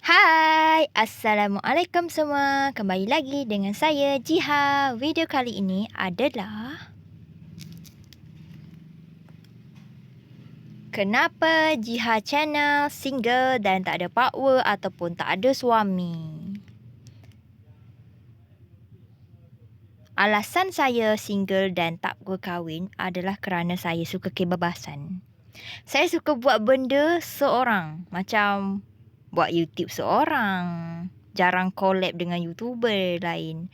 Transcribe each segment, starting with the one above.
Hai, Assalamualaikum semua. Kembali lagi dengan saya, Jiha. Video kali ini adalah kenapa Jiha Channel single dan tak ada partner ataupun tak ada suami. Alasan saya single dan tak berkahwin adalah kerana saya suka kebebasan. Saya suka buat benda seorang. Macam buat YouTube seorang. Jarang collab dengan YouTuber lain.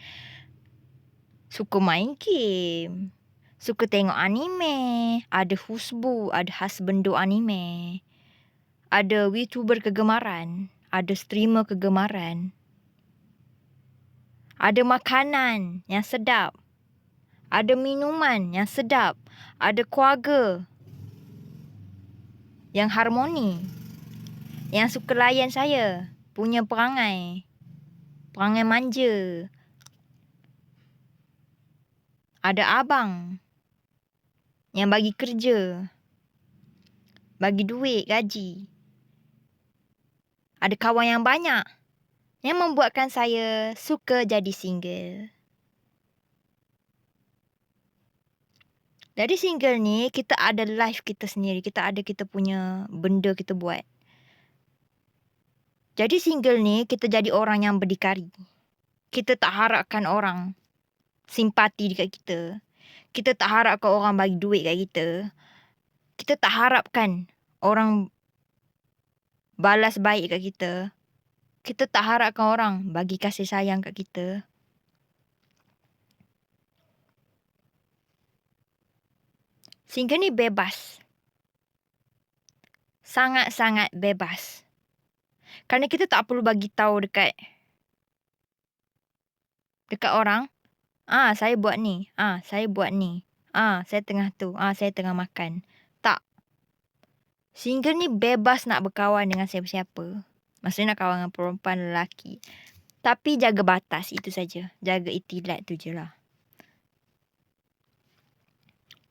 Suka main game. Suka tengok anime. Ada husbu, ada husbando anime. Ada YouTuber kegemaran. Ada streamer kegemaran. Ada makanan yang sedap. Ada minuman yang sedap. Ada keluarga yang harmoni. Yang suka layan saya. Punya perangai. Perangai manja. Ada abang yang bagi kerja. Bagi duit, gaji. Ada kawan yang banyak. Yang membuatkan saya suka jadi single. Dari single ni, kita ada life kita sendiri. Kita ada kita punya benda kita buat. Jadi single ni, kita jadi orang yang berdikari. Kita tak harapkan orang simpati dekat kita. Kita tak harapkan orang bagi duit kat kita. Kita tak harapkan orang balas baik kat kita. Kita tak harapkan orang bagi kasih sayang kat kita. Single ni bebas. Sangat-sangat bebas. Kerana kita tak perlu bagi tahu dekat orang. Saya buat ni. Saya buat ni. Saya tengah tu. Saya tengah makan. Tak. Single ni bebas nak berkawan dengan siapa-siapa. Maksudnya nak kawan dengan perempuan, lelaki. Tapi jaga batas, itu saja. Jaga itilat tu je lah.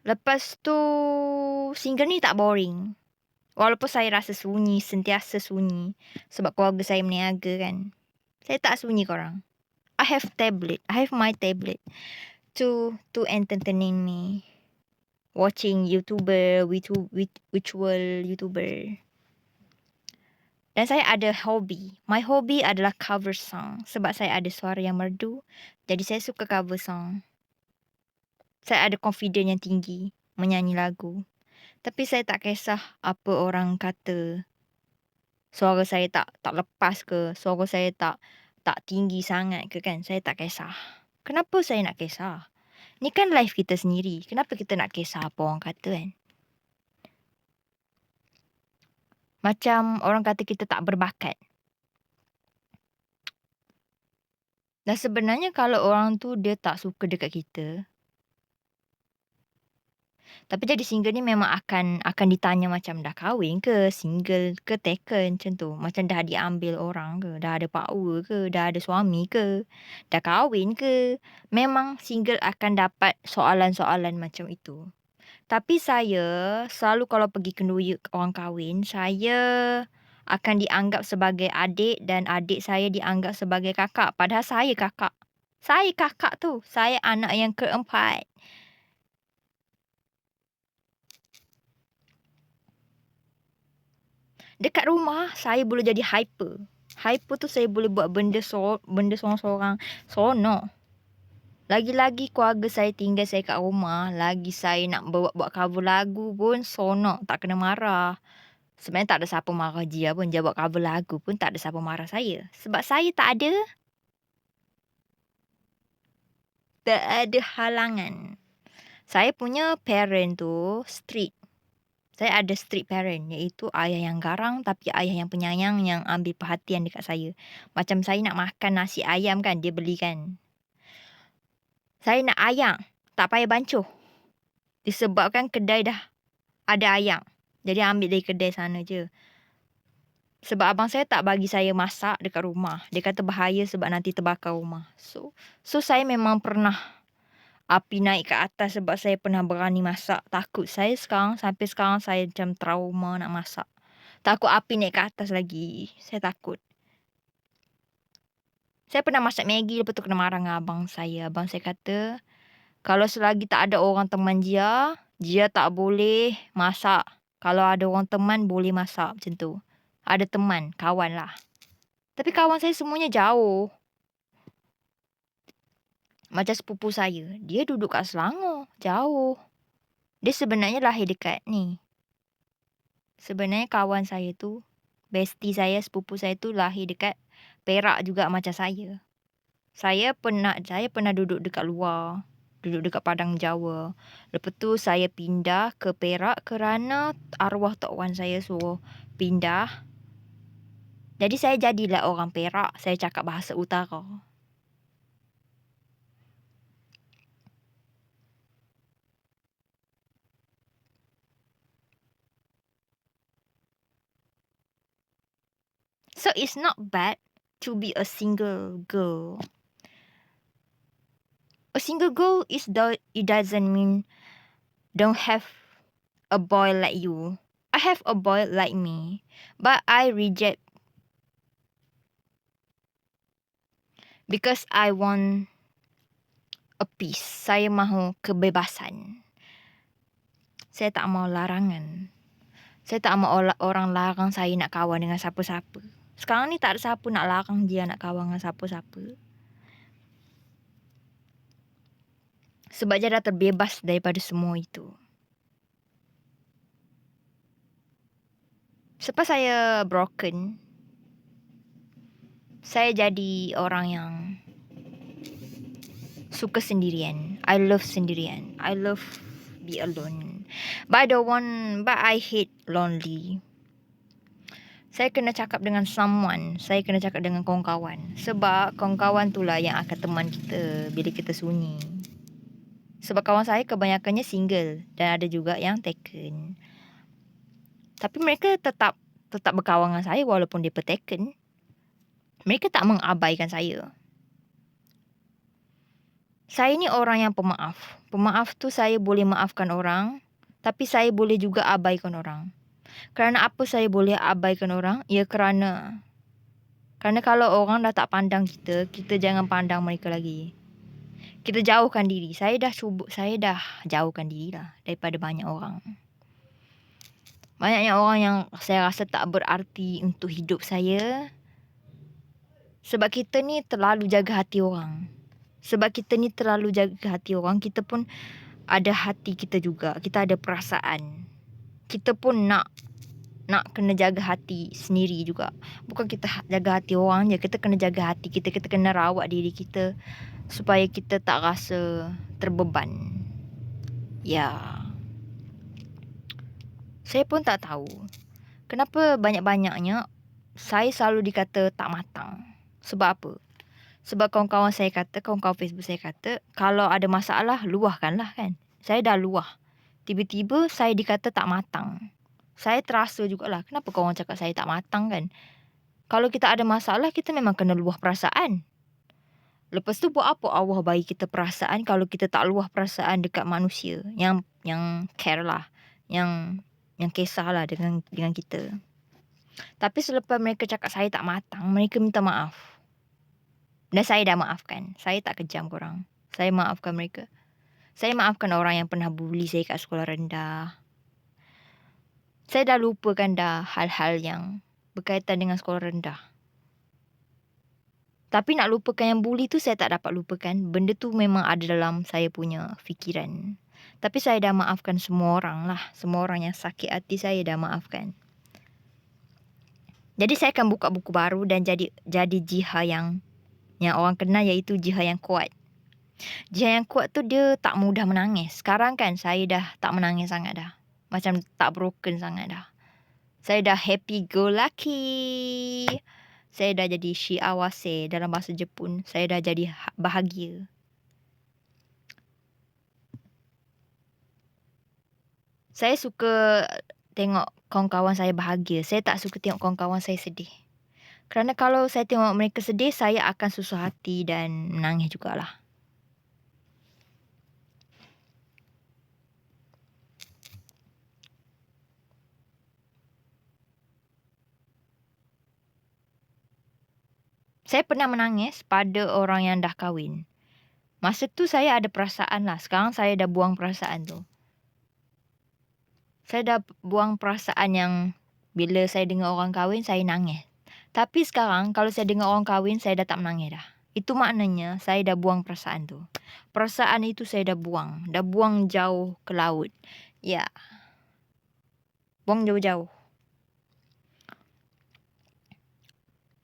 Lepas tu, single ni tak boring. Walaupun saya rasa sunyi, sentiasa sunyi. Sebab keluarga saya meniaga kan. Saya tak sunyi korang. I have my tablet to entertain me. Watching YouTuber, virtual YouTuber. Dan saya ada hobi. My hobby adalah cover song. Sebab saya ada suara yang merdu. Jadi saya suka cover song. Saya ada confidence yang tinggi menyanyi lagu. Tapi saya tak kisah apa orang kata. Suara saya tak lepas ke. Suara saya tak tinggi sangat ke kan. Saya tak kisah. Kenapa saya nak kisah? Ni kan life kita sendiri. Kenapa kita nak kisah apa orang kata kan? Macam orang kata kita tak berbakat. Dan sebenarnya kalau orang tu dia tak suka dekat kita. Tapi jadi single ni memang akan ditanya macam dah kahwin ke, single ke, taken macam tu. Macam dah diambil orang ke, dah ada partner ke, dah ada suami ke, dah kahwin ke. Memang single akan dapat soalan-soalan macam itu. Tapi saya selalu kalau pergi kenduri orang kahwin, saya akan dianggap sebagai adik dan adik saya dianggap sebagai kakak. Padahal saya kakak. Saya kakak tu. Saya anak yang keempat. Dekat rumah, saya boleh jadi hyper. Hyper tu saya boleh buat benda sorang-sorang. Seronok. Lagi-lagi keluarga saya tinggal saya kat rumah. Lagi saya nak buat cover lagu pun seronok. Tak kena marah. Sebenarnya tak ada siapa marah dia pun. Dia buat cover lagu pun tak ada siapa marah saya. Sebab saya tak ada halangan. Saya punya parent tu strict. Saya ada strict parent, iaitu ayah yang garang tapi ayah yang penyayang yang ambil perhatian dekat saya. Macam saya nak makan nasi ayam kan, dia belikan. Saya nak ayam, tak payah bancuh. Disebabkan kedai dah ada ayam. Jadi ambil dari kedai sana je. Sebab abang saya tak bagi saya masak dekat rumah. Dia kata bahaya sebab nanti terbakar rumah. So saya memang pernah api naik ke atas sebab saya pernah berani masak. Takut saya sampai sekarang saya macam trauma nak masak. Takut api naik ke atas lagi. Saya takut. Saya pernah masak Maggi, lepas tu kena marah dengan abang saya. Abang saya kata, kalau selagi tak ada orang teman dia, dia tak boleh masak. Kalau ada orang teman, boleh masak macam tu. Ada teman, kawan lah. Tapi kawan saya semuanya jauh. Macam sepupu saya, dia duduk kat Selangor, jauh. Dia sebenarnya lahir dekat ni. Sebenarnya kawan saya tu, bestie saya, sepupu saya tu lahir dekat Perak juga macam saya. Saya pernah duduk dekat luar, duduk dekat Padang Jawa. Lepas tu saya pindah ke Perak kerana arwah tok wan saya suruh pindah. Jadi saya jadilah orang Perak, saya cakap bahasa utara. So it's not bad to be a single girl. A single girl it doesn't mean don't have a boy like you. I have a boy like me, but I reject because I want a peace. Saya mahu kebebasan. Saya tak mahu larangan. Saya tak mahu orang larang saya nak kawan dengan siapa-siapa. Sekarang ni tak ada siapa nak larang dia nak kawan dengan siapa-siapa. Sebab dia dah terbebas daripada semua itu. Sebab saya broken, saya jadi orang yang suka sendirian. I love sendirian. I love be alone. But I hate lonely. Saya kena cakap dengan someone. Saya kena cakap dengan kawan-kawan. Sebab kawan-kawan itulah yang akan teman kita bila kita sunyi. Sebab kawan saya kebanyakannya single dan ada juga yang taken. Tapi mereka tetap berkawan dengan saya walaupun dia taken. Mereka tak mengabaikan saya. Saya ni orang yang pemaaf. Pemaaf tu saya boleh maafkan orang, tapi saya boleh juga abaikan orang. Kerana apa saya boleh abaikan orang? Ya kerana kalau orang dah tak pandang kita, kita jangan pandang mereka lagi. Kita jauhkan diri. Saya dah jauhkan diri lah daripada banyak orang. Banyaknya orang yang saya rasa tak berarti untuk hidup saya. Sebab kita ni terlalu jaga hati orang. Kita pun ada hati kita juga. Kita ada perasaan. Kita pun nak kena jaga hati sendiri juga. Bukan kita jaga hati orang je. Kita kena jaga hati kita. Kita kena rawat diri kita supaya kita tak rasa terbeban. Ya. Saya pun tak tahu kenapa banyak-banyaknya saya selalu dikata tak matang. Sebab apa? Sebab kawan-kawan saya kata, kawan-kawan Facebook saya kata, kalau ada masalah, luahkanlah kan. Saya dah luah. Tiba-tiba saya dikata tak matang. Saya terasa jugalah, kenapa korang cakap saya tak matang kan? Kalau kita ada masalah, kita memang kena luah perasaan. Lepas tu buat apa Allah bagi kita perasaan kalau kita tak luah perasaan dekat manusia yang care lah, yang kisahlah dengan kita. Tapi selepas mereka cakap saya tak matang, mereka minta maaf. Dan saya dah maafkan. Saya tak kejam korang. Saya maafkan mereka. Saya maafkan orang yang pernah bully saya kat sekolah rendah. Saya dah lupakan dah hal-hal yang berkaitan dengan sekolah rendah. Tapi nak lupakan yang bully tu saya tak dapat lupakan. Benda tu memang ada dalam saya punya fikiran. Tapi saya dah maafkan semua orang lah. Semua orang yang sakit hati saya dah maafkan. Jadi saya akan buka buku baru dan jadi Jiha yang orang kenal, iaitu Jiha yang kuat. Jiha yang kuat tu dia tak mudah menangis. Sekarang kan saya dah tak menangis sangat dah. Macam tak broken sangat dah. Saya dah happy go lucky. Saya dah jadi shiawase dalam bahasa Jepun. Saya dah jadi bahagia. Saya suka tengok kawan-kawan saya bahagia. Saya tak suka tengok kawan-kawan saya sedih. Kerana kalau saya tengok mereka sedih, saya akan susah hati dan menangis jugalah. Saya pernah menangis pada orang yang dah kahwin. Masa tu saya ada perasaan lah. Sekarang saya dah buang perasaan tu. Saya dah buang perasaan yang bila saya dengar orang kahwin, saya nangis. Tapi sekarang kalau saya dengar orang kahwin, saya dah tak menangis dah. Itu maknanya saya dah buang perasaan tu. Perasaan itu saya dah buang. Dah buang jauh ke laut. Ya. Buang jauh-jauh.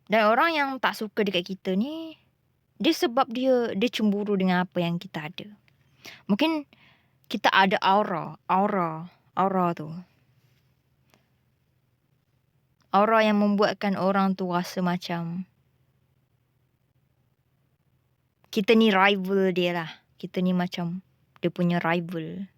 Dan orang yang tak suka dekat kita ni, dia sebab dia cemburu dengan apa yang kita ada. Mungkin kita ada aura tu. Aura yang membuatkan orang tu rasa macam kita ni rival dia lah. Kita ni macam dia punya rival.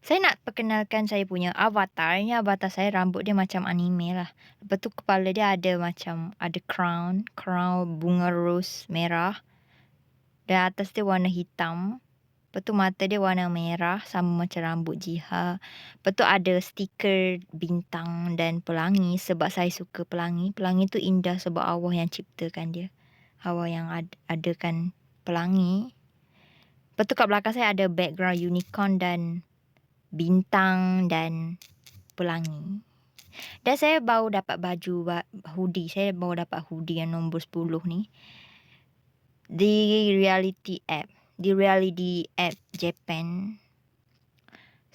Saya nak perkenalkan saya punya avatar. Ini avatar saya, rambut dia macam anime lah. Lepas tu kepala dia ada macam, ada crown bunga rose merah. Dan atas dia warna hitam. Lepas tu mata dia warna merah sama macam rambut Jiha. Lepas tu ada stiker bintang dan pelangi sebab saya suka pelangi. Pelangi tu indah sebab Allah yang ciptakan dia. Allah yang adakan pelangi. Lepas tu kat belakang saya ada background unicorn dan bintang dan pelangi. Dan saya baru dapat baju hoodie. Saya baru dapat hoodie yang nombor 10 ni. Di reality app Japan.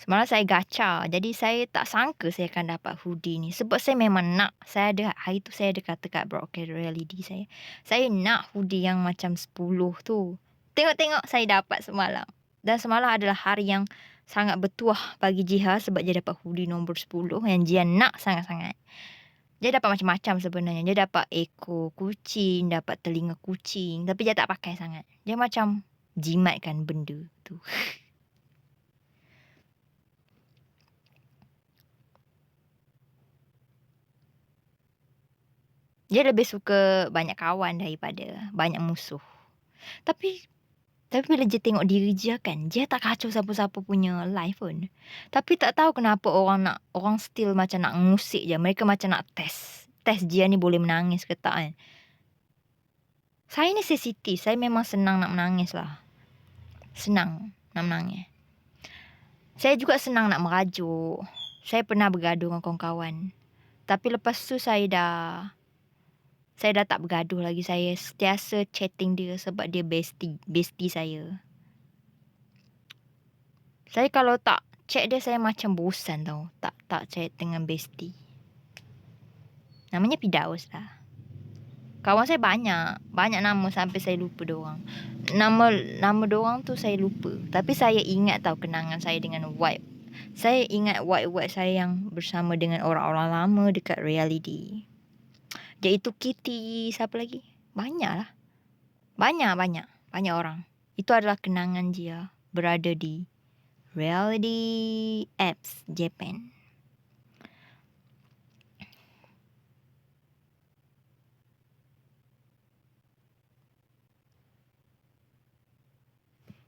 Semalam saya gacha. Jadi saya tak sangka saya akan dapat hoodie ni. Sebab saya memang nak. Hari tu saya ada kata kat broadcast reality saya. Saya nak hoodie yang macam 10 tu. Tengok-tengok saya dapat semalam. Dan semalam adalah hari yang sangat bertuah bagi Jiha sebab dia dapat hoodie nombor 10 yang dia nak sangat-sangat. Dia dapat macam-macam sebenarnya. Dia dapat ekor kucing, dapat telinga kucing. Tapi dia tak pakai sangat. Dia macam jimatkan benda tu. Dia lebih suka banyak kawan daripada banyak musuh. Tapi bila dia tengok diri dia kan, dia tak kacau siapa-siapa punya life pun. Tapi tak tahu kenapa orang still macam nak ngusik je. Mereka macam nak test dia ni boleh menangis ke tak kan. Saya ni sensitif. Saya memang senang nak menangis lah. Senang nak menangis. Saya juga senang nak merajuk. Saya pernah bergaduh dengan kawan-kawan. Tapi lepas tu saya dah tak bergaduh lagi. Saya sentiasa chatting dia sebab dia bestie saya. Saya kalau tak chat dia, saya macam bosan tau. Tak chat dengan bestie. Namanya Fidaus lah. Kawan saya banyak nama sampai saya lupa diorang. Nama diorang tu saya lupa. Tapi saya ingat tau kenangan saya dengan vibe. Saya ingat vibe saya yang bersama dengan orang-orang lama dekat reality. Iaitu Kitty, siapa lagi? Banyak lah. Banyak orang. Itu adalah kenangan dia berada di reality apps Japan.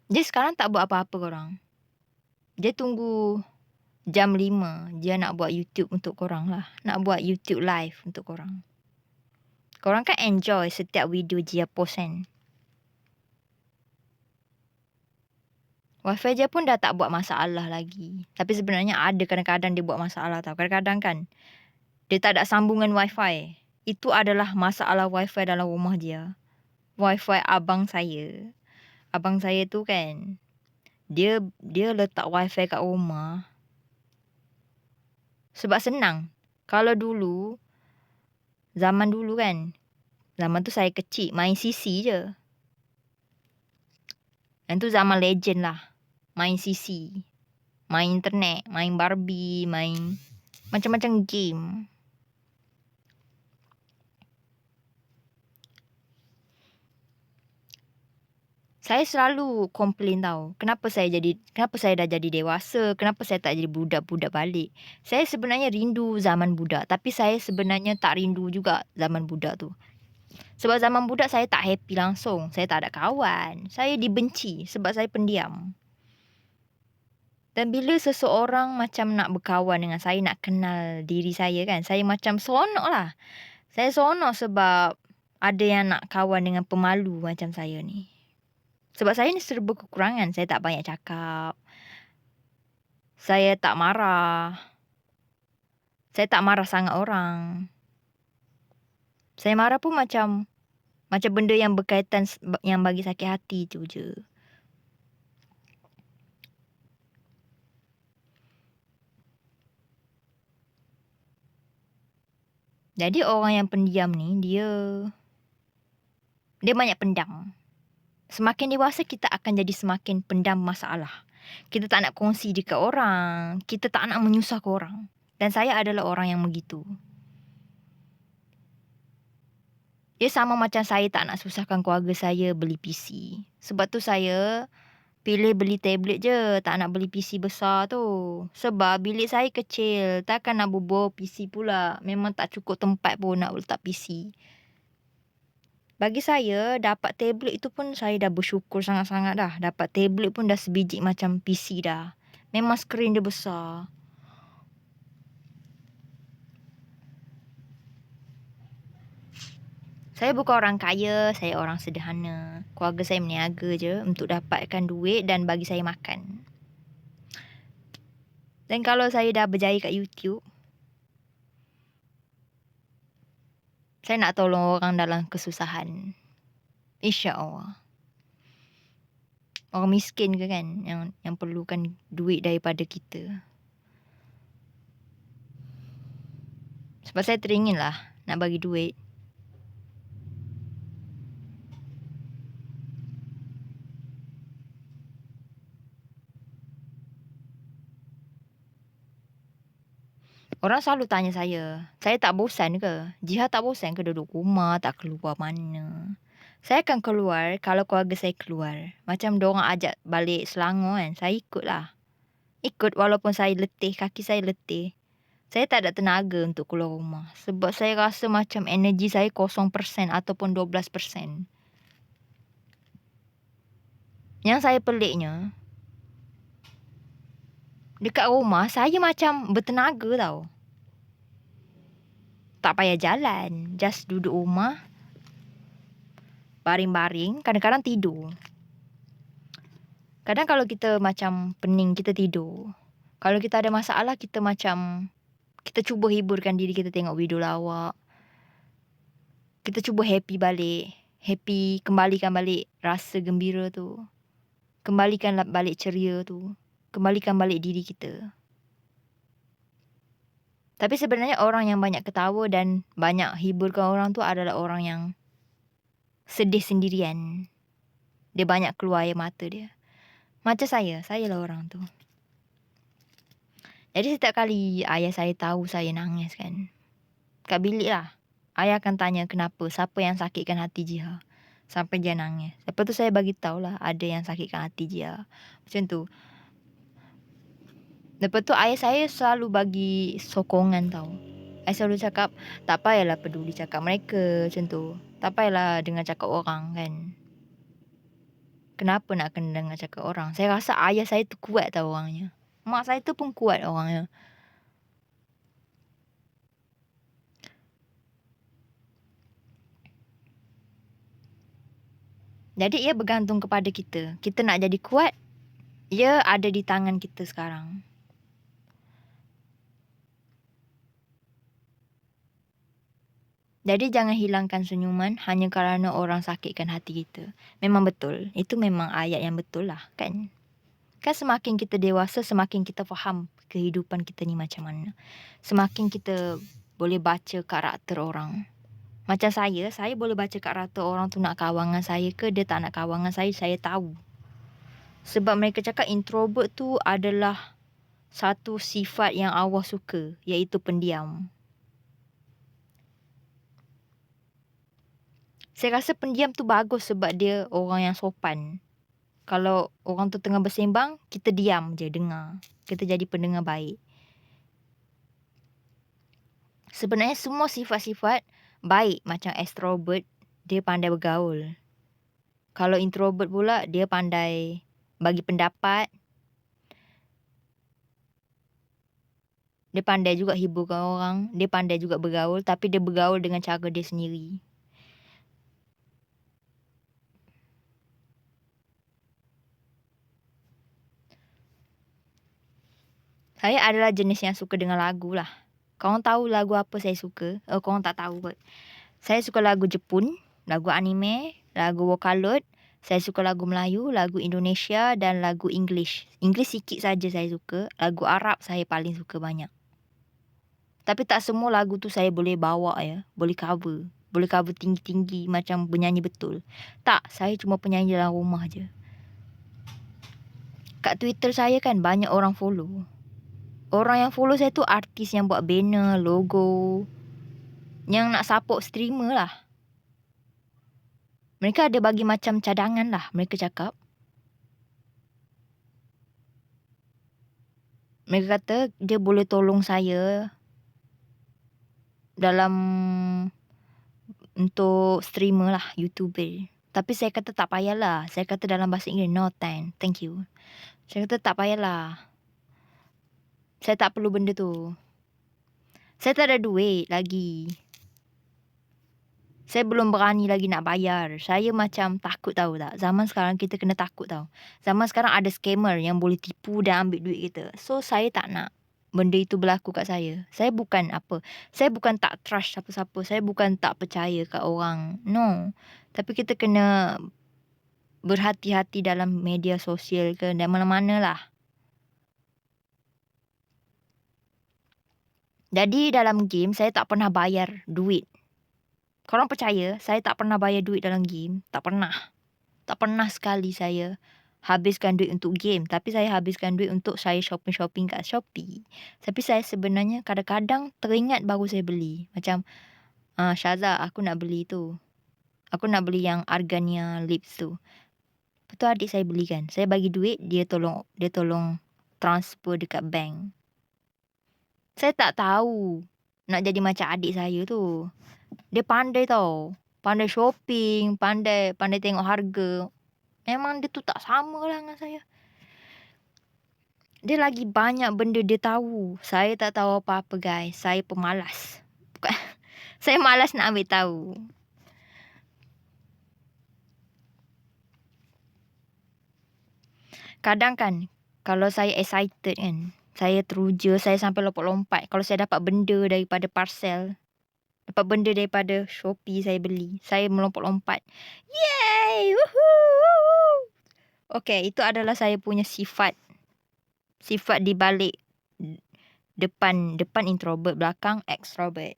Dia sekarang tak buat apa-apa korang. Dia tunggu jam 5. Dia nak buat YouTube untuk korang lah. Nak buat YouTube live untuk korang. Korang kan enjoy setiap video dia post kan. Wifi dia pun dah tak buat masalah lagi. Tapi sebenarnya ada kadang-kadang dia buat masalah tau. Kadang-kadang kan dia tak ada sambungan wifi. Itu adalah masalah wifi dalam rumah dia. Wifi abang saya. Abang saya tu kan, dia letak wifi kat rumah sebab senang. Kalau dulu, zaman dulu kan, zaman tu saya kecil, main CC je. Yang tu zaman legend lah. Main CC, main internet, main Barbie, main macam-macam game. Saya selalu komplain tau. Kenapa saya dah jadi dewasa? Kenapa saya tak jadi budak-budak balik? Saya sebenarnya rindu zaman budak. Tapi saya sebenarnya tak rindu juga zaman budak tu. Sebab zaman budak saya tak happy langsung. Saya tak ada kawan. Saya dibenci sebab saya pendiam. Dan bila seseorang macam nak berkawan dengan saya, nak kenal diri saya kan, saya macam seronok lah. Saya seronok sebab ada yang nak kawan dengan pemalu macam saya ni. Sebab saya ni serba kekurangan. Saya tak banyak cakap. Saya tak marah. Saya tak marah sangat orang. Saya marah pun macam benda yang berkaitan, yang bagi sakit hati tu je. Jadi orang yang pendiam ni, dia banyak pendam. Semakin dewasa, kita akan jadi semakin pendam masalah. Kita tak nak kongsi dekat orang. Kita tak nak menyusahkan orang. Dan saya adalah orang yang begitu. Dia sama macam saya tak nak susahkan keluarga saya beli PC. Sebab tu saya pilih beli tablet je. Tak nak beli PC besar tu. Sebab bilik saya kecil. Takkan nak berbual PC pula. Memang tak cukup tempat pun nak letak PC. Bagi saya, dapat tablet itu pun saya dah bersyukur sangat-sangat dah. Dapat tablet pun dah sebiji macam PC dah. Memang skrin dia besar. Saya bukan orang kaya, saya orang sederhana. Keluarga saya meniaga je untuk dapatkan duit dan bagi saya makan. Dan kalau saya dah berjaya kat YouTube, saya nak tolong orang dalam kesusahan. InsyaAllah. Orang miskin ke kan yang perlukan duit daripada kita. Sebab saya teringin lah nak bagi duit. Orang selalu tanya saya tak bosan ke? Jiha tak bosan ke duduk rumah, tak keluar mana? Saya akan keluar kalau keluarga saya keluar. Macam diorang ajak balik Selangor kan, saya ikutlah. Ikut walaupun saya letih, kaki saya letih. Saya tak ada tenaga untuk keluar rumah. Sebab saya rasa macam energi saya 0% ataupun 12%. Yang saya peliknya, dekat rumah saya macam bertenaga tau. Tak payah jalan. Just duduk rumah. Baring-baring. Kadang-kadang tidur. Kadang kalau kita macam pening, kita tidur. Kalau kita ada masalah, kita cuba hiburkan diri kita, tengok video lawak. Kita cuba happy balik. Happy, kembalikan balik rasa gembira tu. Kembalikan balik ceria tu. Kembalikan balik diri kita. Tapi sebenarnya orang yang banyak ketawa dan banyak hiburkan orang tu adalah orang yang sedih sendirian. Dia banyak keluar air mata dia. Macam saya lah orang tu. Jadi setiap kali ayah saya tahu saya nangis kan, kat bilik lah, ayah akan tanya kenapa, siapa yang sakitkan hati Jiha sampai dia nangis. Lepas tu saya bagi tahu lah ada yang sakitkan hati Jiha. Macam tu. Lepas tu ayah saya selalu bagi sokongan tau. Ayah selalu cakap, tak payahlah peduli cakap mereka macam tu. Tak payahlah dengar cakap orang kan. Kenapa nak kena dengar cakap orang? Saya rasa ayah saya tu kuat tau orangnya. Mak saya tu pun kuat orangnya. Jadi ia bergantung kepada kita. Kita nak jadi kuat, ia ada di tangan kita sekarang. Jadi jangan hilangkan senyuman hanya kerana orang sakitkan hati kita. Memang betul. Itu memang ayat yang betul lah kan. Kan semakin kita dewasa, semakin kita faham kehidupan kita ni macam mana. Semakin kita boleh baca karakter orang. Macam saya boleh baca karakter orang tu nak kawan dengan saya ke dia tak nak kawan dengan saya tahu. Sebab mereka cakap introvert tu adalah satu sifat yang Allah suka, iaitu pendiam. Saya rasa pendiam tu bagus sebab dia orang yang sopan. Kalau orang tu tengah bersembang, kita diam je dengar. Kita jadi pendengar baik. Sebenarnya semua sifat-sifat baik macam extrovert dia pandai bergaul. Kalau introvert pula, dia pandai bagi pendapat. Dia pandai juga hiburkan orang. Dia pandai juga bergaul. Tapi dia bergaul dengan cara dia sendiri. Saya adalah jenis yang suka dengan lagu lah. Korang tahu lagu apa saya suka? Korang tak tahu kot. Saya suka lagu Jepun, lagu anime, lagu Vocaloid. Saya suka lagu Melayu, lagu Indonesia dan lagu English. English sikit saja saya suka. Lagu Arab saya paling suka banyak. Tapi tak semua lagu tu saya boleh bawa ya. Boleh cover. Boleh cover tinggi-tinggi macam bernyanyi betul. Tak, saya cuma penyanyi dalam rumah je. Kat Twitter saya kan banyak orang follow. Orang yang follow saya tu artis yang buat banner, logo. Yang nak support streamer lah. Mereka ada bagi macam cadangan lah. Mereka cakap. Mereka kata dia boleh tolong saya dalam untuk streamer lah, YouTuber. Tapi saya kata tak payahlah. Saya kata dalam bahasa Inggeris, no thank you. Saya kata tak payahlah. Saya tak perlu benda tu. Saya tak ada duit lagi. Saya belum berani lagi nak bayar. Saya macam takut tahu tak. Zaman sekarang kita kena takut tahu. Zaman sekarang ada scammer yang boleh tipu dan ambil duit kita. So saya tak nak benda itu berlaku kat saya. Saya bukan apa. Saya bukan tak trust siapa-siapa. Saya bukan tak percaya kat orang. No. Tapi kita kena berhati-hati dalam media sosial ke dan mana-mana lah. Jadi dalam game saya tak pernah bayar duit. Korang percaya saya tak pernah bayar duit dalam game? Tak pernah. Tak pernah sekali saya habiskan duit untuk game. Tapi saya habiskan duit untuk saya shopping-shopping kat Shopee. Tapi saya sebenarnya kadang-kadang teringat baru saya beli. Macam, Syaza, aku nak beli tu. Aku nak beli yang Argania lips tu. Lepas tu adik saya belikan. Saya bagi duit, dia tolong transfer dekat bank. Saya tak tahu nak jadi macam adik saya tu. Dia pandai tau. Pandai shopping, pandai tengok harga. Memang dia tu tak sama lah dengan saya. Dia lagi banyak benda dia tahu. Saya tak tahu apa-apa guys. Saya pemalas. Bukan. Saya malas nak ambil tahu. Kadang kan, kalau saya excited kan, saya teruja, saya sampai lompat-lompat. Kalau saya dapat benda daripada parcel, dapat benda daripada Shopee saya beli, saya melompat-lompat. Yay! Woohoo! Okay, itu adalah saya punya sifat. Sifat di balik depan introvert, belakang extrovert.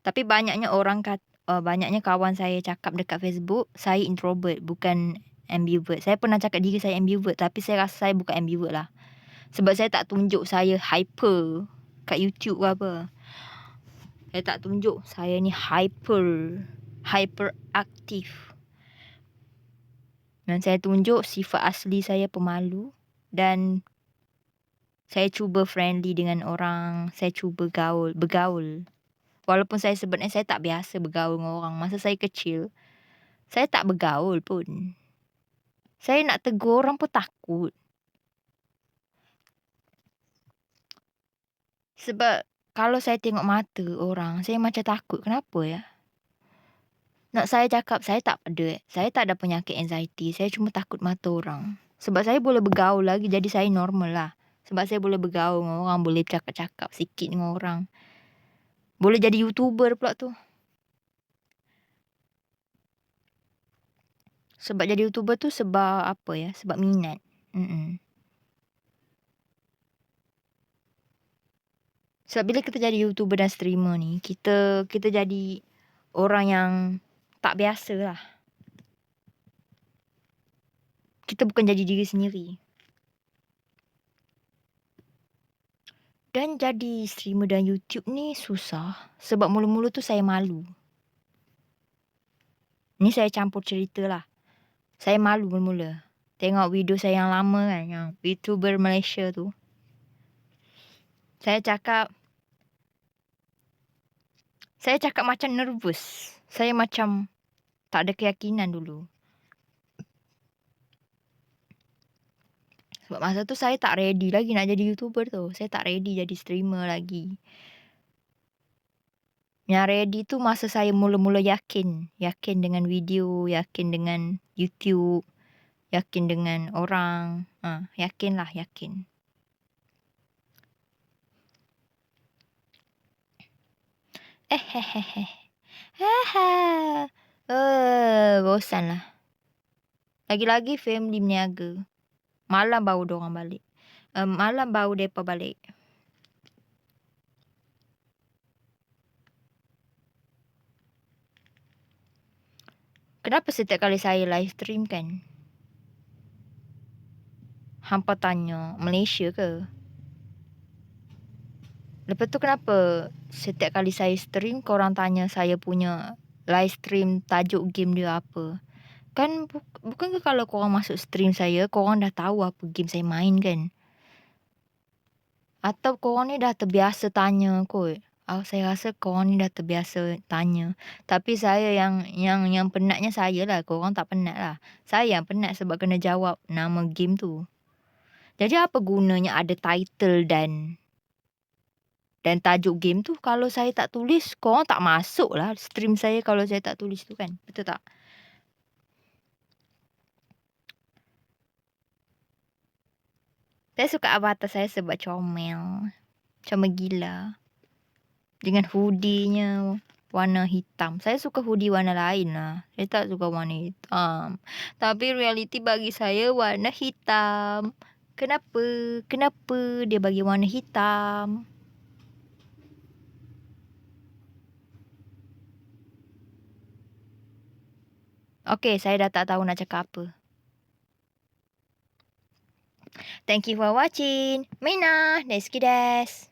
Tapi banyaknya banyaknya kawan saya cakap dekat Facebook, saya introvert, bukan ambivert. Saya pernah cakap diri saya ambivert, tapi saya rasa saya bukan ambivert lah. Sebab saya tak tunjuk saya hyper kat YouTube ke apa. Saya tak tunjuk saya ni hyper aktif. Dan saya tunjuk sifat asli saya pemalu dan saya cuba friendly dengan orang, saya cuba bergaul. Walaupun saya sebenarnya saya tak biasa bergaul dengan orang. Masa saya kecil, saya tak bergaul pun. Saya nak tegur orang pun takut. Sebab kalau saya tengok mata orang, saya macam takut. Kenapa ya? Nak saya cakap, saya tak ada. Saya tak ada penyakit anxiety. Saya cuma takut mata orang. Sebab saya boleh bergaul lagi, jadi saya normal lah. Sebab saya boleh bergaul dengan orang, boleh cakap-cakap sikit dengan orang. Boleh jadi YouTuber pula tu. Sebab jadi YouTuber tu sebab apa ya? Sebab minat. Sebab bila kita jadi YouTuber dan streamer ni, kita jadi orang yang tak biasa lah. Kita bukan jadi diri sendiri. Dan jadi streamer dan YouTube ni susah. Sebab mula-mula tu saya malu. Ni saya campur cerita lah. Saya malu mula-mula. Tengok video saya yang lama kan, yang YouTuber Malaysia tu. Saya cakap, Saya cakap macam nervous. Saya macam tak ada keyakinan dulu. Sebab masa tu saya tak ready lagi nak jadi YouTuber tu. Saya tak ready jadi streamer lagi. Yang ready tu masa saya mula-mula yakin. Yakin dengan video, yakin dengan YouTube, yakin dengan orang. Yakinlah, yakin. Hehehe. Bosan lah. Lagi-lagi family meniaga. Malam baru diorang balik. Malam baru mereka balik. Kenapa setiap kali saya live stream kan, hampa tanya Malaysia ke? Lepas tu kenapa setiap kali saya stream korang tanya saya punya live stream tajuk game dia apa? Kan bukankah kalau korang masuk stream saya, korang dah tahu apa game saya main kan? Atau korang ni dah terbiasa tanya kot? Saya rasa korang ni dah terbiasa tanya. Tapi saya yang penatnya saya lah. Korang tak penat lah. Saya yang penat sebab kena jawab nama game tu. Jadi apa gunanya ada title dan tajuk game tu kalau saya tak tulis, korang tak masuk lah stream saya kalau saya tak tulis tu kan. Betul tak? Saya suka avatar saya sebab comel. Comel gila. Dengan hoodie-nya warna hitam. Saya suka hoodie warna lain lah. Saya tak suka warna hitam. Tapi reality bagi saya warna hitam. Kenapa? Kenapa dia bagi warna hitam? Okay, saya dah tak tahu nak cakap apa. Thank you for watching. Mina, desu desu.